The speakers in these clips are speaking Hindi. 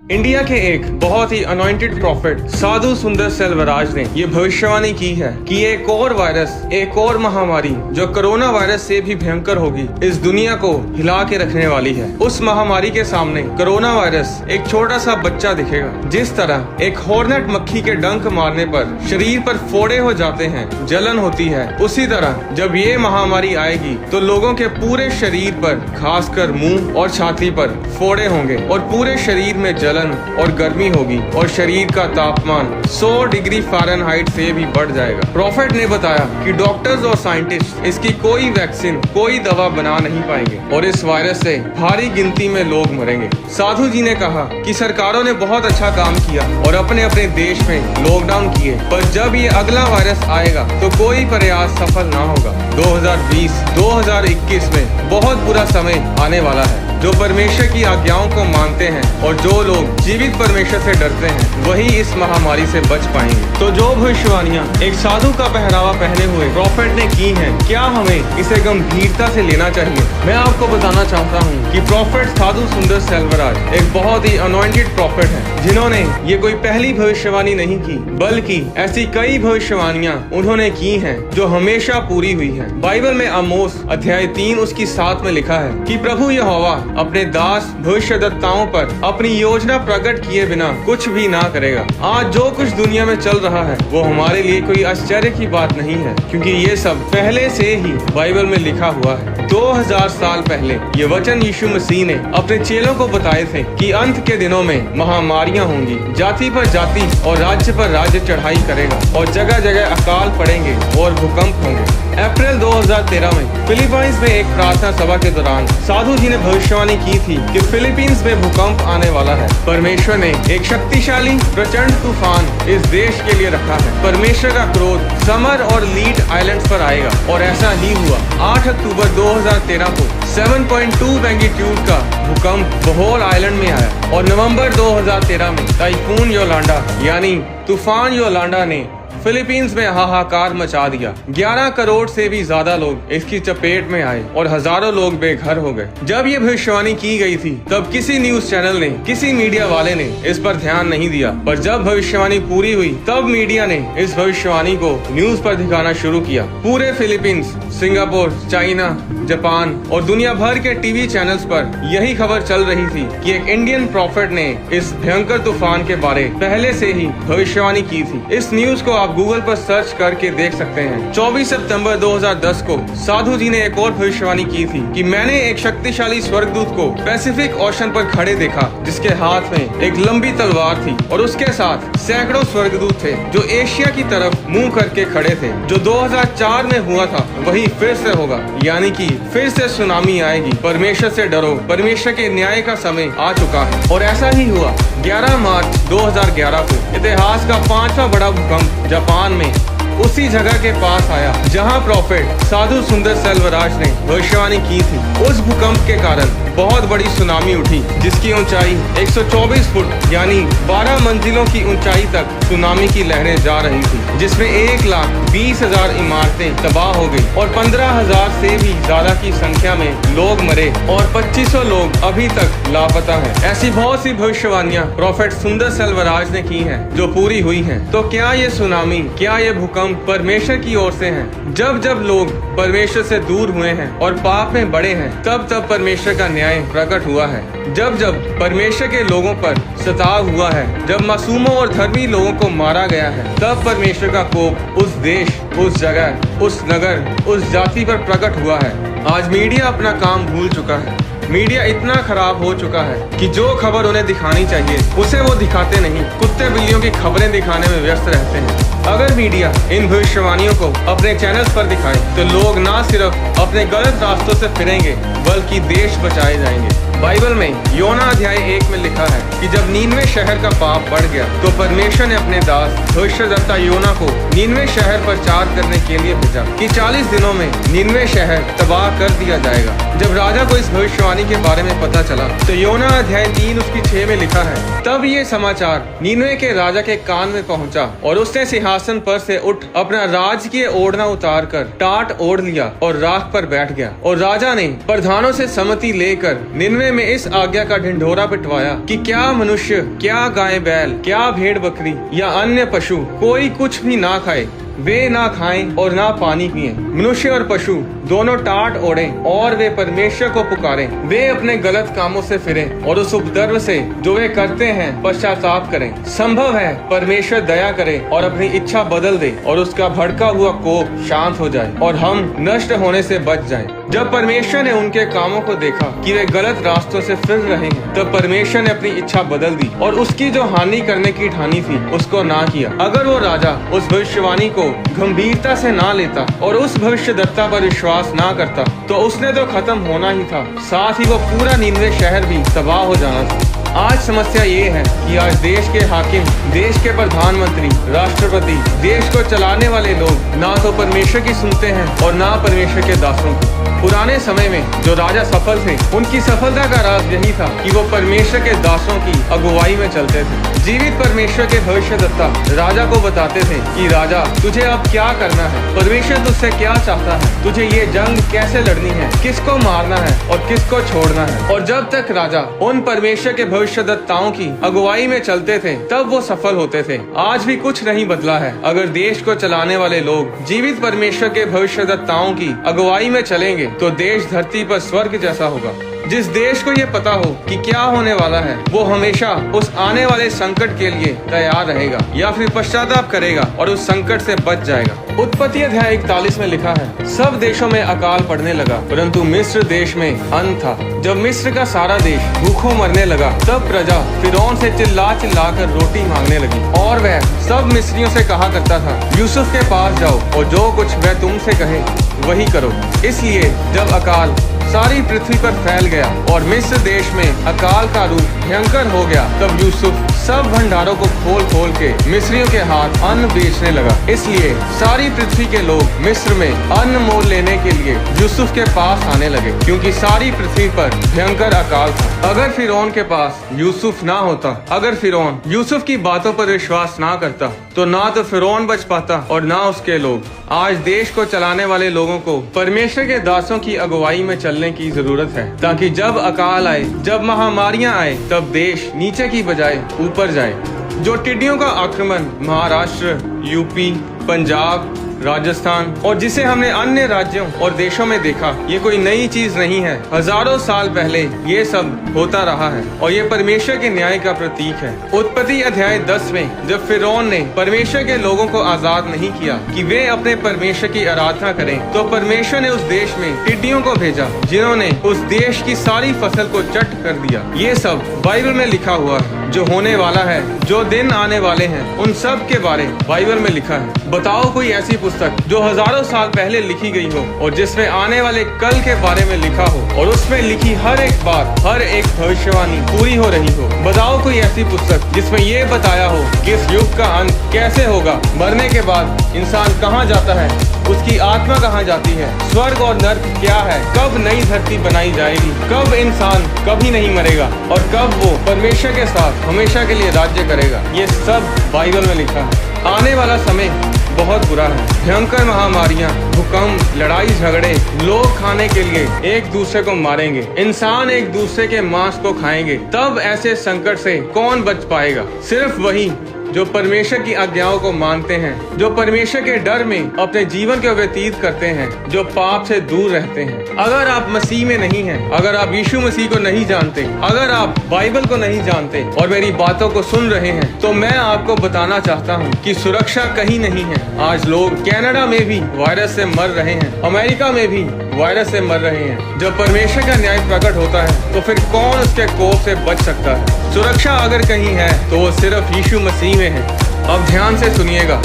इंडिया के एक बहुत ही अनॉइंटेड प्रॉफिट साधु सुंदर सेल्वराज ने ये भविष्यवाणी की है कि एक और वायरस, एक और महामारी जो कोरोना वायरस से भी भयंकर होगी, इस दुनिया को हिला के रखने वाली है। उस महामारी के सामने कोरोना वायरस एक छोटा सा बच्चा दिखेगा। जिस तरह एक हॉर्नेट मक्खी के डंक मारने पर शरीर पर फोड़े हो जाते हैं, जलन होती है, उसी तरह जब ये महामारी आएगी तो लोगों के पूरे शरीर पर, खासकर मुंह और छाती पर फोड़े होंगे और पूरे शरीर में जलन और गर्मी होगी और शरीर का तापमान 100 डिग्री फ़ारेनहाइट से भी बढ़ जाएगा। प्रॉफिट ने बताया कि डॉक्टर्स और साइंटिस्ट इसकी कोई वैक्सीन, कोई दवा बना नहीं पाएंगे और इस वायरस से भारी गिनती में लोग मरेंगे। साधु जी ने कहा कि सरकारों ने बहुत अच्छा काम किया और अपने अपने देश में लॉकडाउन किए, पर जब ये अगला वायरस आएगा तो कोई प्रयास सफल ना होगा। 2020-2021 में बहुत बुरा समय आने वाला है। जो परमेश्वर की आज्ञाओं को मानते हैं और जो लोग जीवित परमेश्वर से डरते हैं, वही इस महामारी से बच पाएंगे। तो जो भविष्यवाणियां एक साधु का पहरावा पहने हुए प्रॉफिट ने की हैं, क्या हमें इसे गंभीरता से लेना चाहिए? मैं आपको बताना चाहता हूं कि प्रॉफिट साधु सुंदर सेल्वराज एक बहुत ही अनॉइंटेड प्रॉफिट है, जिन्होंने ये कोई पहली भविष्यवाणी नहीं की, बल्कि ऐसी कई भविष्यवाणियां उन्होंने की हैं जो हमेशा पूरी हुई है। बाइबल में आमोस अध्याय 3 उसकी 7 में लिखा है कि प्रभु यहोवा अपने दास भविष्यद्वक्ताओं पर अपनी योजना प्रकट किए बिना कुछ भी ना करेगा। आज जो कुछ दुनिया में चल रहा है वो हमारे लिए कोई आश्चर्य की बात नहीं है, क्योंकि ये सब पहले से ही बाइबल में लिखा हुआ है। 2000 साल पहले ये वचन यीशु मसीह ने अपने चेलों को बताए थे कि अंत के दिनों में महामारियां होंगी, जाति पर जाति और राज्य पर राज्य चढ़ाई करेगा और जगह जगह अकाल पड़ेंगे और भूकंप होंगे। अप्रैल 2013 में फिलीपींस में एक प्रार्थना सभा के दौरान साधु जी ने भविष्यवाणी की थी कि फिलीपींस में भूकंप आने वाला है। परमेश्वर ने एक शक्तिशाली प्रचंड तूफान इस देश के लिए रखा है। परमेश्वर का क्रोध समर और लीड आइलैंड्स पर आएगा और ऐसा ही हुआ। 8 अक्टूबर 2013 को 7.2 मैग्नीट्यूड का भूकंप बोहोल आइलैंड में आया और नवंबर 2013 में टाइफून योलांडा यानी तूफान योलांडा ने फिलीपींस में हाहाकार मचा दिया। 11 करोड़ से भी ज्यादा लोग इसकी चपेट में आए और हजारों लोग बेघर हो गए। जब ये भविष्यवाणी की गई थी तब किसी न्यूज चैनल ने, किसी मीडिया वाले ने इस पर ध्यान नहीं दिया, पर जब भविष्यवाणी पूरी हुई तब मीडिया ने इस भविष्यवाणी को न्यूज पर दिखाना शुरू किया। पूरे फिलीपींस, सिंगापुर, चाइना, जापान और दुनिया भर के टीवी चैनल्स पर यही खबर चल रही थी कि एक इंडियन प्रॉफिट ने इस भयंकर तूफान के बारे पहले से ही भविष्यवाणी की थी। इस न्यूज को आप गूगल पर सर्च करके देख सकते हैं। 24 सितंबर 2010 को साधु जी ने एक और भविष्यवाणी की थी कि मैंने एक शक्तिशाली स्वर्गदूत को पैसिफिक ओशन पर खड़े देखा, जिसके हाथ में एक लंबी तलवार थी और उसके साथ सैकड़ों स्वर्गदूत थे जो एशिया की तरफ मुंह करके खड़े थे। जो 2004 में हुआ था वही फिर से होगा, यानी कि फिर से सुनामी आएगी। परमेश्वर से डरो, परमेश्वर के न्याय का समय आ चुका है। और ऐसा ही हुआ। 11 मार्च 2011 को इतिहास का 5वां बड़ा भूकंप जापान में उसी जगह के पास आया जहां प्रॉफिट साधु सुंदर सेल्वराज ने भविष्यवाणी की थी। उस भूकंप के कारण बहुत बड़ी सुनामी उठी, जिसकी ऊंचाई 124 फुट यानी 12 मंजिलों की ऊंचाई तक सुनामी की लहरें जा रही थी, जिसमें 1,20,000 इमारतें तबाह हो गई और 15,000 से भी ज्यादा की संख्या में लोग मरे और 2500 लोग अभी तक लापता हैं। ऐसी बहुत सी भविष्यवाणियां प्रॉफिट सुंदर सेल्वराज ने की हैं जो पूरी हुई हैं। तो क्या ये सुनामी, क्या ये भूकंप परमेश्वर की ओर से हैं? जब जब लोग परमेश्वर से दूर हुए हैं और पाप में बढ़े हैं, तब तब परमेश्वर का न्याय प्रकट हुआ है। जब जब परमेश्वर के लोगों पर सताव हुआ है, जब मासूमों और धर्मी लोगों को मारा गया है, तब परमेश्वर का कोप उस देश, उस जगह, उस नगर, उस जाति पर प्रकट हुआ है। आज मीडिया अपना काम भूल चुका है। मीडिया इतना खराब हो चुका है कि जो खबर उन्हें दिखानी चाहिए उसे वो दिखाते नहीं, कुत्ते बिल्लियों की खबरें दिखाने में व्यस्त रहते हैं। अगर मीडिया इन भविष्यवाणियों को अपने चैनल्स पर दिखाए तो लोग ना सिर्फ अपने गलत रास्तों से फिरेंगे, बल्कि देश बचाए जाएंगे। बाइबल में योना अध्याय 1 में लिखा है कि जब नीनवे शहर का पाप बढ़ गया तो परमेश्वर ने अपने दास भविष्यद्वक्ता योना को नीनवे शहर प्रचार करने के लिए भेजा कि 40 दिनों में नीनवे शहर तबाह कर दिया जाएगा। जब राजा को इस भविष्यवाणी के बारे में पता चला तो योना अध्याय 3 उसकी 6 में लिखा है, तब ये समाचार नीनवे के राजा के कान में पहुंचा और उसने सिंहासन पर से उठ अपना राजकीय ओढ़ना उतार कर टाट ओढ़ लिया और राख पर बैठ गया। और राजा ने प्रधानों से सम्मति लेकर निन्वे में इस आज्ञा का ढिंढोरा पिटवाया कि क्या मनुष्य, क्या गाय बैल, क्या भेड़ बकरी या अन्य पशु कोई कुछ भी ना खाए, वे ना खाएं और ना पानी पिएं। मनुष्य और पशु दोनों टाट ओढ़ें और वे परमेश्वर को पुकारें। वे अपने गलत कामों से फिरें और उस उपद्रव से जो वे करते हैं पश्चाताप करें। संभव है परमेश्वर दया करे और अपनी इच्छा बदल दे और उसका भड़का हुआ कोप शांत हो जाए और हम नष्ट होने से बच जाएं। जब परमेश्वर ने उनके कामों को देखा कि वे गलत रास्तों से फिर रहे हैं, तब परमेश्वर ने अपनी इच्छा बदल दी और उसकी जो हानि करने की ठानी थी उसको ना किया। अगर वो राजा उस भविष्यवाणी को गंभीरता से ना लेता और उस भविष्यद्वक्ता पर विश्वास ना करता, तो उसने तो खत्म होना ही था, साथ ही वो पूरा नीनवे शहर भी तबाह हो जाना था। आज समस्या ये है कि आज देश के हाकिम, देश के प्रधानमंत्री, राष्ट्रपति, देश को चलाने वाले लोग ना तो परमेश्वर की सुनते हैं और ना परमेश्वर के दासों की। पुराने समय में जो राजा सफल थे, उनकी सफलता का राज यही था कि वो परमेश्वर के दासों की अगुवाई में चलते थे। जीवित परमेश्वर के भविष्यद्वक्ता राजा को बताते थे कि राजा, तुझे अब क्या करना है, परमेश्वर तुझसे क्या चाहता है, तुझे ये जंग कैसे लड़नी है, किसको मारना है और किसको छोड़ना है। और जब तक राजा उन परमेश्वर के भविष्यद्वक्ताओं की अगुवाई में चलते थे, तब वो सफल होते थे। आज भी कुछ नहीं बदला है। अगर देश को चलाने वाले लोग जीवित परमेश्वर के भविष्यद्वक्ताओं की अगुवाई में चलेंगे, तो देश धरती पर स्वर्ग जैसा होगा। जिस देश को ये पता हो कि क्या होने वाला है, वो हमेशा उस आने वाले संकट के लिए तैयार रहेगा या फिर पश्चाताप करेगा और उस संकट से बच जाएगा। उत्पत्ति अध्याय 41 में लिखा है, सब देशों में अकाल पड़ने लगा, परंतु मिस्र देश में अन्न था। जब मिस्र का सारा देश भूखों मरने लगा, तब प्रजा फिरौन से चिल्ला चिल्ला कर रोटी मांगने लगी और वह सब मिस्रियों से कहा करता था, यूसुफ के पास जाओ और जो कुछ वह तुमसे कहे वही करो। इसलिए जब अकाल सारी पृथ्वी पर फैल गया और मिस्र देश में अकाल का रूप भयंकर हो गया, तब यूसुफ सब भंडारों को खोल खोल के मिस्रियों के हाथ अन्न बेचने लगा। इसलिए सारी पृथ्वी के लोग मिस्र में अन्न मोल लेने के लिए यूसुफ के पास आने लगे, क्योंकि सारी पृथ्वी पर भयंकर अकाल था। अगर फिरौन के पास यूसुफ ना होता, अगर फिरौन यूसुफ की बातों पर विश्वास ना करता, तो ना तो फिरौन बच पाता और ना उसके लोग। आज देश को चलाने वाले लोगों को परमेश्वर के दासों की अगुवाई में चलने की जरूरत है, ताकि जब अकाल आए, जब महामारियां आए, तब देश नीचे की बजाय ऊपर जाए। जो टिड्डियों का आक्रमण महाराष्ट्र, यूपी, पंजाब, राजस्थान और जिसे हमने अन्य राज्यों और देशों में देखा, ये कोई नई चीज नहीं है। हजारों साल पहले ये सब होता रहा है और ये परमेश्वर के न्याय का प्रतीक है। उत्पत्ति अध्याय 10 में जब फिरौन ने परमेश्वर के लोगों को आजाद नहीं किया कि वे अपने परमेश्वर की आराधना करें, तो परमेश्वर ने उस देश में टिड्डियों को भेजा, जिन्होंने उस देश की सारी फसल को चट कर दिया। ये सब बाइबल में लिखा हुआ है। जो होने वाला है, जो दिन आने वाले हैं, उन सब के बारे बाइबल में लिखा है। बताओ कोई ऐसी पुस्तक जो हजारों साल पहले लिखी गई हो और जिसमें आने वाले कल के बारे में लिखा हो और उसमें लिखी हर एक बात, हर एक भविष्यवाणी पूरी हो रही हो। बताओ कोई ऐसी पुस्तक जिसमें ये बताया हो कि इस युग का अंत कैसे होगा, मरने के बाद इंसान कहाँ जाता है, उसकी आत्मा कहाँ जाती है, स्वर्ग और नर्क क्या है, कब नई धरती बनाई जाएगी, कब इंसान कभी नहीं मरेगा और कब वो परमेश्वर के साथ हमेशा के लिए राज्य करेगा। ये सब बाइबल में लिखा है। आने वाला समय बहुत बुरा है। भयंकर महामारियां, भूकंप, लड़ाई झगड़े, लोग खाने के लिए एक दूसरे को मारेंगे, इंसान एक दूसरे के मांस को खाएंगे। तब ऐसे संकट से कौन बच पाएगा? सिर्फ वही जो परमेश्वर की आज्ञाओं को मानते हैं, जो परमेश्वर के डर में अपने जीवन को व्यतीत करते हैं, जो पाप से दूर रहते हैं। अगर आप मसीह में नहीं हैं, अगर आप यीशु मसीह को नहीं जानते, अगर आप बाइबल को नहीं जानते और मेरी बातों को सुन रहे हैं, तो मैं आपको बताना चाहता हूँ कि सुरक्षा कहीं नहीं है। आज लोग कनाडा में भी वायरस से मर रहे हैं, अमेरिका में भी वायरस से मर रहे हैं। जब परमेश्वर का न्याय प्रकट होता है, तो फिर कौन उसके कोप से बच सकता है? सुरक्षा अगर कहीं है तो वो सिर्फ यीशु मसीह में है। अब ध्यान से सुनिएगा,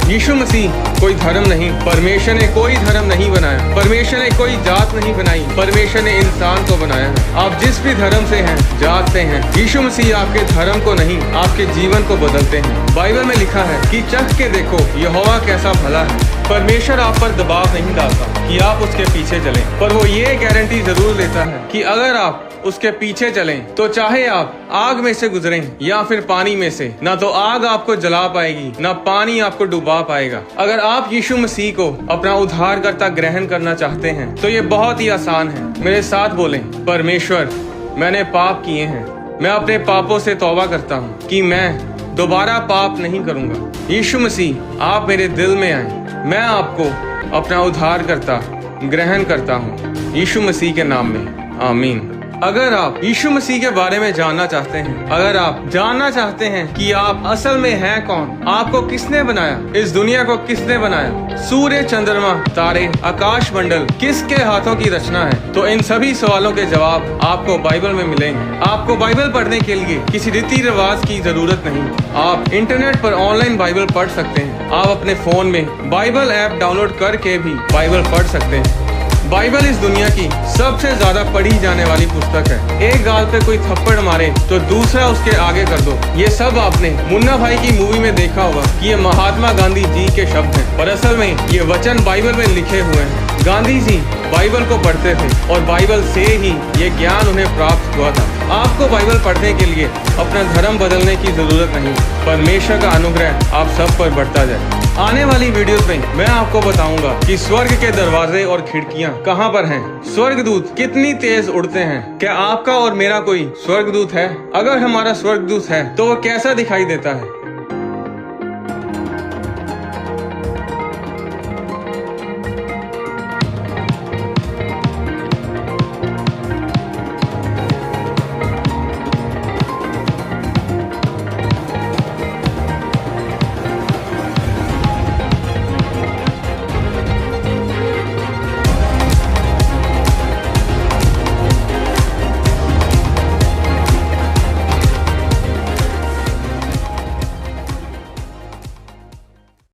यीशु मसीह कोई धर्म नहीं, परमेश्वर ने कोई धर्म नहीं बनाया, परमेश्वर ने कोई जात नहीं बनाई, परमेश्वर ने इंसान को बनाया है। आप जिस भी धर्म से हैं, जात से हैं, यीशु मसीह आपके धर्म को नहीं, आपके जीवन को बदलते हैं। बाइबल में लिखा है कि चख के देखो यहोवा कैसा भला है। परमेश्वर आप पर दबाव नहीं डालता कि आप उसके पीछे चलें, पर वो ये गारंटी जरूर लेता है कि अगर आप उसके पीछे चलें, तो चाहे आप आग में से गुजरें या फिर पानी में से, ना तो आग आपको जला पाएगी, ना पानी आपको डुबा पाएगा। अगर आप यीशु मसीह को अपना उद्धारकर्ता ग्रहण करना चाहते हैं, तो ये बहुत ही आसान है। मेरे साथ बोलें, परमेश्वर मैंने पाप किए हैं। मैं अपने पापों से तौबा करता हूँ कि मैं दोबारा पाप नहीं करूँगा। यीशु मसीह, आप मेरे दिल में आए। मैं आपको अपना उद्धारकर्ता ग्रहण करता हूँ यीशु मसीह के नाम में, आमीन। अगर आप यीशु मसीह के बारे में जानना चाहते हैं, अगर आप जानना चाहते हैं कि आप असल में हैं कौन, आपको किसने बनाया, इस दुनिया को किसने बनाया, सूर्य, चंद्रमा, तारे, आकाश मंडल किसके हाथों की रचना है, तो इन सभी सवालों के जवाब आपको बाइबल में मिलेंगे। आपको बाइबल पढ़ने के लिए किसी रीति रिवाज की जरूरत नहीं। आप इंटरनेट पर ऑनलाइन बाइबल पढ़ सकते हैं। आप अपने फोन में बाइबल ऐप डाउनलोड करके भी बाइबल पढ़ सकते हैं। बाइबल इस दुनिया की सबसे ज्यादा पढ़ी जाने वाली पुस्तक है। एक गाल पे कोई थप्पड़ मारे तो दूसरा उसके आगे कर दो। ये सब आपने मुन्ना भाई की मूवी में देखा होगा कि ये महात्मा गांधी जी के शब्द हैं, पर असल में ये वचन बाइबल में लिखे हुए हैं। गांधी जी बाइबल को पढ़ते थे और बाइबल से ही ये ज्ञान उन्हें प्राप्त हुआ था। आपको बाइबल पढ़ने के लिए अपना धर्म बदलने की जरूरत नहीं। परमेश्वर का अनुग्रह आप सब पर बढ़ता जाए। आने वाली वीडियोस में मैं आपको बताऊंगा कि स्वर्ग के दरवाजे और खिड़कियां कहां पर हैं, स्वर्गदूत कितनी तेज उड़ते हैं। क्या आपका और मेरा कोई स्वर्गदूत है? अगर हमारा स्वर्गदूत है तो वो कैसा दिखाई देता है?